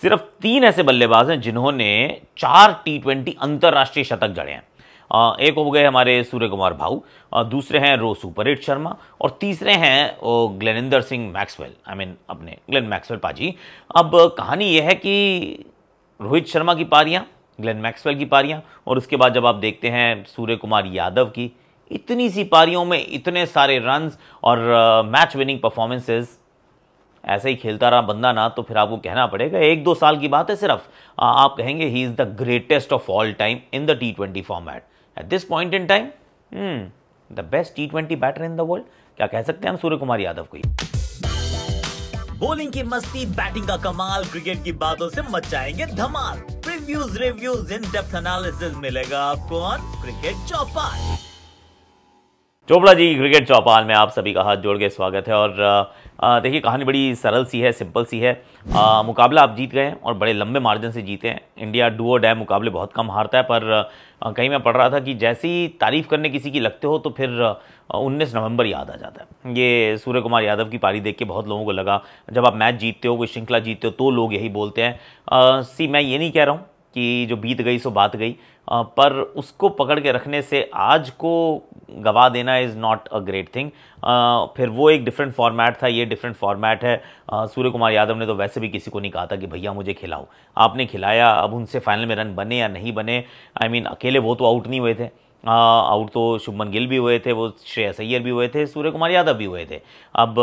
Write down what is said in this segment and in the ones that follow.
सिर्फ 3 ऐसे बल्लेबाज हैं जिन्होंने 4 टी20 अंतर्राष्ट्रीय शतक जड़े हैं। एक हो गए हमारे सूर्य कुमार भाऊ, दूसरे हैं रो सुपर हिट शर्मा और तीसरे हैं ग्लेनिंदर सिंह मैक्सवेल, अपने ग्लेन मैक्सवेल पाजी। अब कहानी यह है कि रोहित शर्मा की पारियां, ग्लेन मैक्सवेल की पारियां और उसके बाद जब आप देखते हैं सूर्य कुमार यादव की, इतनी सी पारियों में इतने सारे रन्स और मैच विनिंग परफॉर्मेंसेस, ऐसे ही खेलता रहा बंदा ना तो फिर आपको कहना पड़ेगा 1-2 साल की बात है सिर्फ, आप कहेंगे he is the greatest of all time in the T20 format eight this point in time, the best टी20 बैटर इन द वर्ल्ड। क्या कह सकते हैं हम सूर्य कुमार यादव को? बॉलिंग की मस्ती, बैटिंग का कमाल, क्रिकेट की बातों से मचाएंगे धमाल। Previews, reviews, in depth analysis मिलेगा आपको on cricket Chaupal. Chopra ji, cricket Chaupal में आप सभी का हाथ जोड़ के स्वागत है। और देखिए, कहानी बड़ी सरल सी है, सिंपल सी है। मुकाबला आप जीत गए और बड़े लंबे मार्जिन से जीते हैं। इंडिया डू और डाई मुकाबले बहुत कम हारता है, पर कहीं मैं पढ़ रहा था कि जैसे ही तारीफ करने किसी की लगते हो तो फिर 19 नवंबर याद आ जाता है। ये सूर्य कुमार यादव की पारी देख के बहुत लोगों को लगा, जब आप मैच जीतते हो, कोई श्रृंखला जीतते हो तो लोग यही बोलते हैं। मैं ये नहीं कह रहा हूँ कि जो बीत गई सो बात गई, पर उसको पकड़ के रखने से आज को गवा देना is not a great thing. फिर वो एक डिफरेंट फॉर्मेट था, ये डिफरेंट फॉर्मेट है। सूर्य कुमार यादव ने तो वैसे भी किसी को नहीं कहा था कि भैया मुझे खिलाओ, आपने खिलाया। अब उनसे फाइनल में रन बने या नहीं बने, अकेले वो तो आउट नहीं हुए थे, आउट तो शुभमन गिल भी हुए थे, वो श्रेयस अय्यर भी हुए थे, सूर्य कुमार यादव भी हुए थे। अब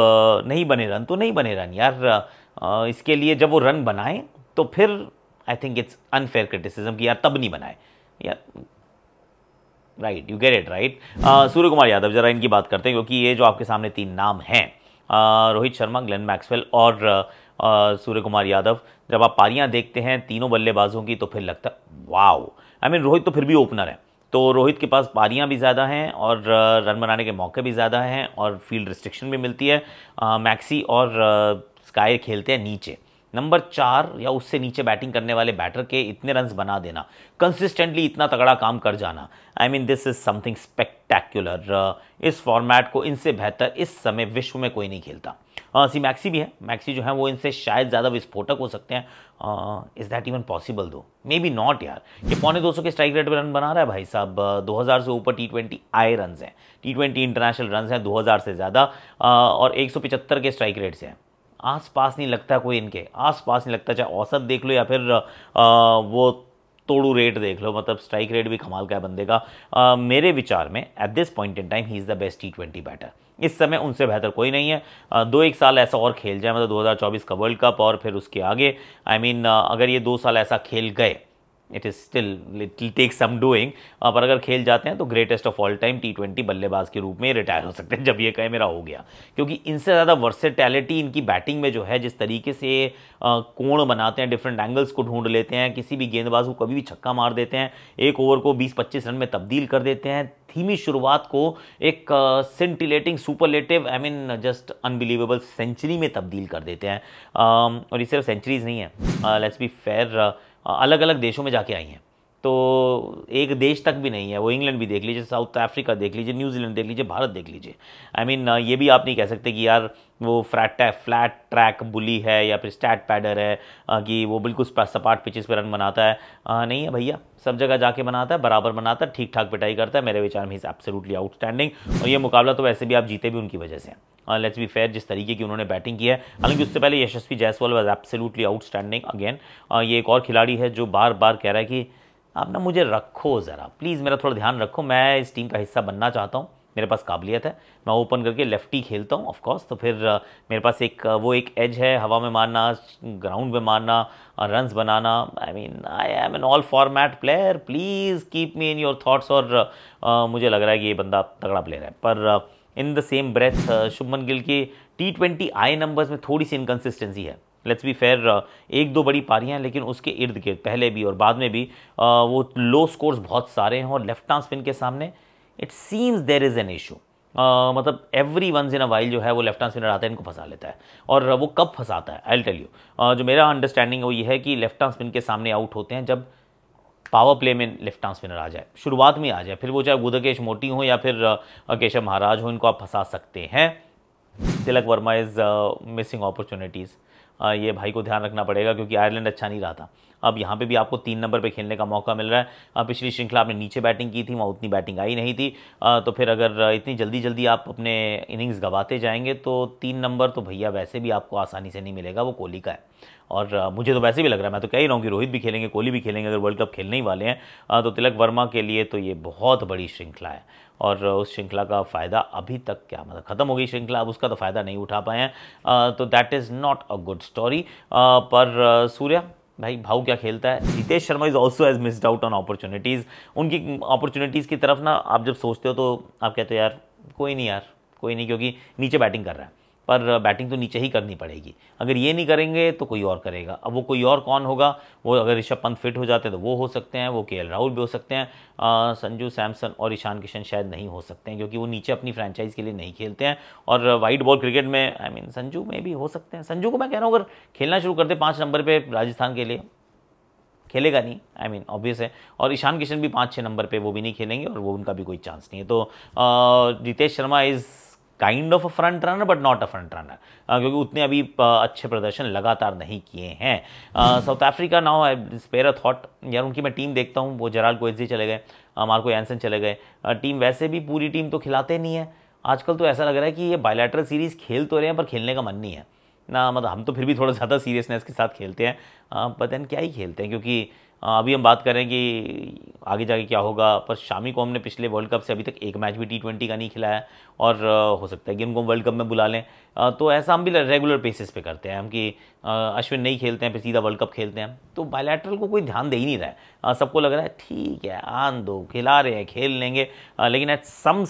नहीं बने रन तो नहीं बने रन यार। इसके लिए जब वो रन बनाए तो फिर I think it's unfair criticism कि यार तब नहीं बनाए यार। Right, you get it right. Surya Kumar Yadav, जरा इनकी बात करते हैं, क्योंकि ये जो आपके सामने 3 नाम हैं, रोहित शर्मा, ग्लेन मैक्सवेल और सूर्य कुमार यादव, जब आप पारियां देखते हैं तीनों बल्लेबाजों की तो फिर लगता है वाओ। रोहित तो फिर भी ओपनर है, तो रोहित के पास पारियां भी ज़्यादा हैं और रन बनाने के मौके भी ज़्यादा हैं और फील्ड रिस्ट्रिक्शन भी मिलती है। मैक्सी और स्काई खेलते हैं नीचे। नंबर 4 या उससे नीचे बैटिंग करने वाले बैटर के इतने रन्स बना देना, कंसिस्टेंटली इतना तगड़ा काम कर जाना, दिस इज समथिंग स्पेक्टैक्युलर। इस फॉर्मेट को इनसे बेहतर इस समय विश्व में कोई नहीं खेलता। मैक्सी भी है, मैक्सी जो है वो इनसे शायद ज़्यादा विस्फोटक हो सकते हैं। इज़ दैट इवन पॉसिबल दो? मे बी नॉट यार। ये 250 के स्ट्राइक रेट पर रन बना रहा है भाई साहब। 2000 से ऊपर टी20 आए रन हैं, टी20 इंटरनेशनल रन हैं 2000 से ज़्यादा, और 175 के स्ट्राइक रेट से हैं। आस पास नहीं लगता कोई, इनके आस पास नहीं लगता। चाहे औसत देख लो या फिर वो तोड़ू रेट देख लो, स्ट्राइक रेट भी कमाल का है बंदे का। मेरे विचार में at this point in time he is the best टी20 बैटर। इस समय उनसे बेहतर कोई नहीं है। 2-1 साल ऐसा और खेल जाए, 2024 का वर्ल्ड कप और फिर उसके आगे, अगर ये 2 साल ऐसा खेल गए, it is still it will take some doing, पर अगर खेल जाते हैं तो ग्रेटेस्ट ऑफ ऑल टाइम टी20 बल्लेबाज के रूप में रिटायर हो सकते हैं जब ये कहे मेरा हो गया। क्योंकि इनसे ज़्यादा वर्सेटैलिटी इनकी बैटिंग में जो है, जिस तरीके से कोण बनाते हैं, डिफरेंट एंगल्स को ढूंढ लेते हैं, किसी भी गेंदबाज को कभी भी छक्का मार देते हैं, एक ओवर को 20-25 रन में तब्दील कर देते हैं, धीमी शुरुआत को एक scintillating superlative just unbelievable century में तब्दील कर देते हैं। और ये सिर्फ सेंचुरीज नहीं है, लेट्स बी फेयर, अलग अलग देशों में जाके आई हैं, तो एक देश तक भी नहीं है वो। इंग्लैंड भी देख लीजिए, साउथ अफ्रीका देख लीजिए, न्यूजीलैंड देख लीजिए, भारत देख लीजिए। ये भी आप नहीं कह सकते कि यार वो फ्लैट ट्रैक बुली है या फिर स्टैट पैडर है, कि वो बिल्कुल सपाट पिचेस पे रन बनाता है। नहीं है भैया, सब जगह जाके बनाता है, बराबर बनाता है, ठीक ठाक पिटाई करता है। मेरे विचार में इज़ एब्सोल्युटली आउटस्टैंडिंग। और ये मुकाबला तो वैसे भी आप जीते भी उनकी वजह से। लेट्स बी फेयर, जिस तरीके की उन्होंने बैटिंग की है, हालांकि उससे पहले Yashasvi Jaiswal was absolutely outstanding again. ये एक और खिलाड़ी है जो बार बार कह रहा है कि आप ना मुझे रखो ज़रा, प्लीज़ मेरा थोड़ा ध्यान रखो, मैं इस टीम का हिस्सा बनना चाहता हूँ, मेरे पास काबिलियत है, मैं ओपन करके लेफ्टी खेलता हूँ ऑफकोर्स, तो फिर मेरे पास एक एज है, हवा में मारना, ग्राउंड में मारना, रन्स बनाना। I am an all format player, please keep me in your thoughts. और मुझे लग रहा है कि ये बंदा तगड़ा प्लेयर है, पर in the same breath Shubman Gill की टी20 आई नंबर्स में थोड़ी सी इनकन्सिस्टेंसी है। लेट्स बी फेयर, 1-2 बड़ी पारियां हैं, लेकिन उसके इर्द गिर्द पहले भी और बाद में भी वो लो स्कोर्स बहुत सारे हैं, और लेफ्ट आर्म स्पिन के सामने it seems there is an issue. Every once in a while जो है वो लेफ्ट आर्म स्पिनर आता है, इनको फंसा लेता है। और वो कब फंसाता है, आई विल टेल यू। जो मेरा अंडरस्टैंडिंग है वो ये है कि लेफ्ट आर्म स्पिन के सामने आउट होते हैं जब पावर प्ले में लेफ्ट आर्म स्पिनर आ जाए, शुरुआत में आ जाए, फिर वो चाहे गुदकेश मोटी हो या फिर केशव महाराज हो, इनको आप फंसा सकते हैं। Tilak Varma is missing opportunities. ये भाई को ध्यान रखना पड़ेगा, क्योंकि आयरलैंड अच्छा नहीं रहा था। अब यहाँ पे भी आपको 3 नंबर पे खेलने का मौका मिल रहा है। पिछली श्रृंखला आपने नीचे बैटिंग की थी, वहाँ उतनी बैटिंग आई नहीं थी, तो फिर अगर इतनी जल्दी जल्दी आप अपने इनिंग्स गंवाते जाएंगे तो 3 नंबर तो भैया वैसे भी आपको आसानी से नहीं मिलेगा, वो कोहली का है। और मुझे तो वैसे भी लग रहा है, मैं तो कह ही रहा हूँ कि रोहित भी खेलेंगे, कोहली भी खेलेंगे। अगर वर्ल्ड कप खेलने ही वाले हैं तो तिलक वर्मा के लिए तो ये बहुत बड़ी श्रृंखला है, और उस श्रृंखला का फ़ायदा अभी तक क्या मतलब ख़त्म हो गई श्रृंखला, अब उसका तो फ़ायदा नहीं उठा पाए हैं, तो that is not a good story. पर सूर्या भाई भाव क्या खेलता है। Ritesh Sharma is also has missed out on opportunities. उनकी अपॉर्चुनिटीज़ की तरफ ना आप जब सोचते हो तो आप कहते हो यार कोई नहीं, यार कोई नहीं, क्योंकि नीचे बैटिंग कर रहा है, पर बैटिंग तो नीचे ही करनी पड़ेगी। अगर ये नहीं करेंगे तो कोई और करेगा। अब वो कोई और कौन होगा? वो अगर ऋषभ पंत फिट हो जाते हैं तो वो हो सकते हैं, वो केएल राहुल भी हो सकते हैं, संजू सैमसन और ईशान किशन शायद नहीं हो सकते हैं, क्योंकि वो नीचे अपनी फ्रेंचाइज के लिए नहीं खेलते हैं। और वाइट बॉल क्रिकेट में आई मीन संजू में भी हो सकते हैं। संजू को मैं कह रहा हूँ अगर खेलना शुरू करते 5 नंबर पर राजस्थान के लिए, खेलेगा नहीं, आई मीन ऑब्वियस है। और ईशान किशन भी 5-6 नंबर पे वो भी नहीं खेलेंगे, और वो उनका भी कोई चांस नहीं है। तो Ritesh Sharma is kind of a front runner but not a front runner, क्योंकि उतने अभी अच्छे प्रदर्शन लगातार नहीं किए हैं। South Africa now I spare a thought, यार उनकी मैं टीम देखता हूँ, वो जेराल्ड कोएट्ज़ी चले गए, मार्को एंसन चले गए, टीम वैसे भी पूरी टीम तो खिलाते नहीं है आजकल। तो ऐसा लग रहा है कि ये बायलैटरल सीरीज़ खेल तो रहे हैं पर खेलने का मन नहीं है ना, मतलब हम तो फिर भी थोड़ा ज़्यादा सीरियसनेस के साथ खेलते हैं, पर देन क्या ही खेलते हैं, क्योंकि अभी हम बात करें कि आगे जाके क्या होगा। पर शामी को हमने पिछले वर्ल्ड कप से अभी तक एक मैच भी T20 का नहीं खिलाया है, और हो सकता है कि उनको वर्ल्ड कप में बुला लें, तो ऐसा हम भी रेगुलर बेसिस पे करते हैं हम कि अश्विन नहीं खेलते हैं फिर सीधा वर्ल्ड कप खेलते हैं। तो बायलैटरल को कोई ध्यान दे ही नहीं रहा है, सबको लग रहा है ठीक है आन दो, खिला रहे हैं खेल लेंगे, लेकिन एट सम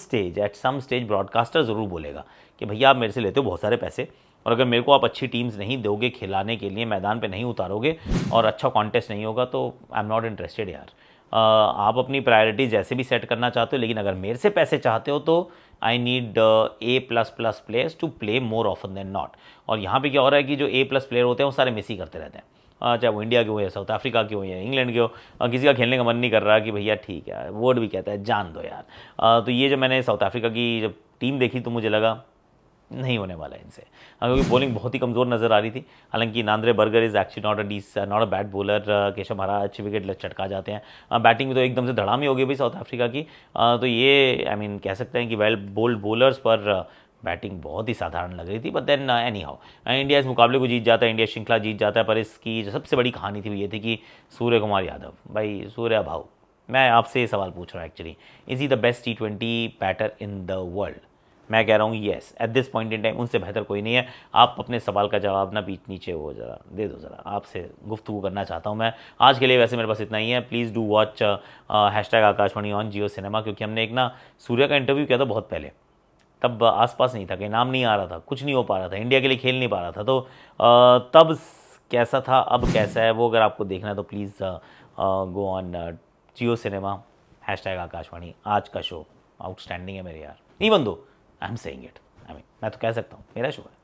स्टेज ब्रॉडकास्टर ज़रूर बोलेगा कि भैया आप मेरे से लेते हो बहुत सारे पैसे, और अगर मेरे को आप अच्छी टीम्स नहीं दोगे खिलाने के लिए, मैदान पे नहीं उतारोगे और अच्छा कॉन्टेस्ट नहीं होगा, तो आई एम नॉट इंटरेस्टेड यार। आप अपनी प्रायोरिटीज जैसे भी सेट करना चाहते हो, लेकिन अगर मेरे से पैसे चाहते हो तो I need A++ players to play more often than not. और यहाँ पे क्या हो रहा है कि जो A+ प्लेयर होते हैं वो सारे मिस ही करते रहते हैं, चाहे वो इंडिया के हो या साउथ अफ्रीका के हो या इंग्लैंड के हो, किसी का खेलने का मन नहीं कर रहा कि भैया ठीक है, वर्ड भी कहता है जान दो यार। तो ये जब मैंने साउथ अफ्रीका की जब टीम देखी तो मुझे लगा नहीं होने वाला है इनसे, क्योंकि बॉलिंग बहुत ही कमज़ोर नज़र आ रही थी। हालांकि Nandre Burger is actually not a bad bowler, Keshav Maharaj अच्छे विकेट चटका जाते हैं, बैटिंग में तो एकदम से धड़ामी हो गई भाई साउथ अफ्रीका की। तो ये आई मीन कह सकते हैं कि वेल बोल्ड बॉलर्स, पर बैटिंग बहुत ही साधारण लग रही थी। But then anyhow India इस मुकाबले को जीत जाता है, इंडिया श्रृंखला जीत जाता है। पर इसकी जो सबसे बड़ी कहानी थी वो ये थी कि सूर्य कुमार यादव, भाई सूर्या भाऊ, मैं आपसे ये सवाल पूछ रहा हूँ actually, is he the best T20 batter in the world? मैं कह रहा हूँ yes, at this point in time उनसे बेहतर कोई नहीं है। आप अपने सवाल का जवाब ना बीच नीचे वो ज़रा दे दो, ज़रा आपसे गुफ्तगू करना चाहता हूँ मैं आज के लिए। वैसे मेरे पास इतना ही है, please do watch #Akashvani on Jio cinema, क्योंकि हमने एक ना सूर्या का इंटरव्यू किया था बहुत पहले, तब आसपास नहीं था, कहीं नाम नहीं आ रहा था, कुछ नहीं हो पा रहा था, इंडिया के लिए खेल नहीं पा रहा था, तो तब कैसा था अब कैसा है वो अगर आपको देखना है तो please go on Jio cinema, #Aakashvani. आज का शो आउटस्टैंडिंग है मेरे यार, नहीं बंदो, I am saying it, I mean मैं तो कह सकता हूँ मेरा शो है।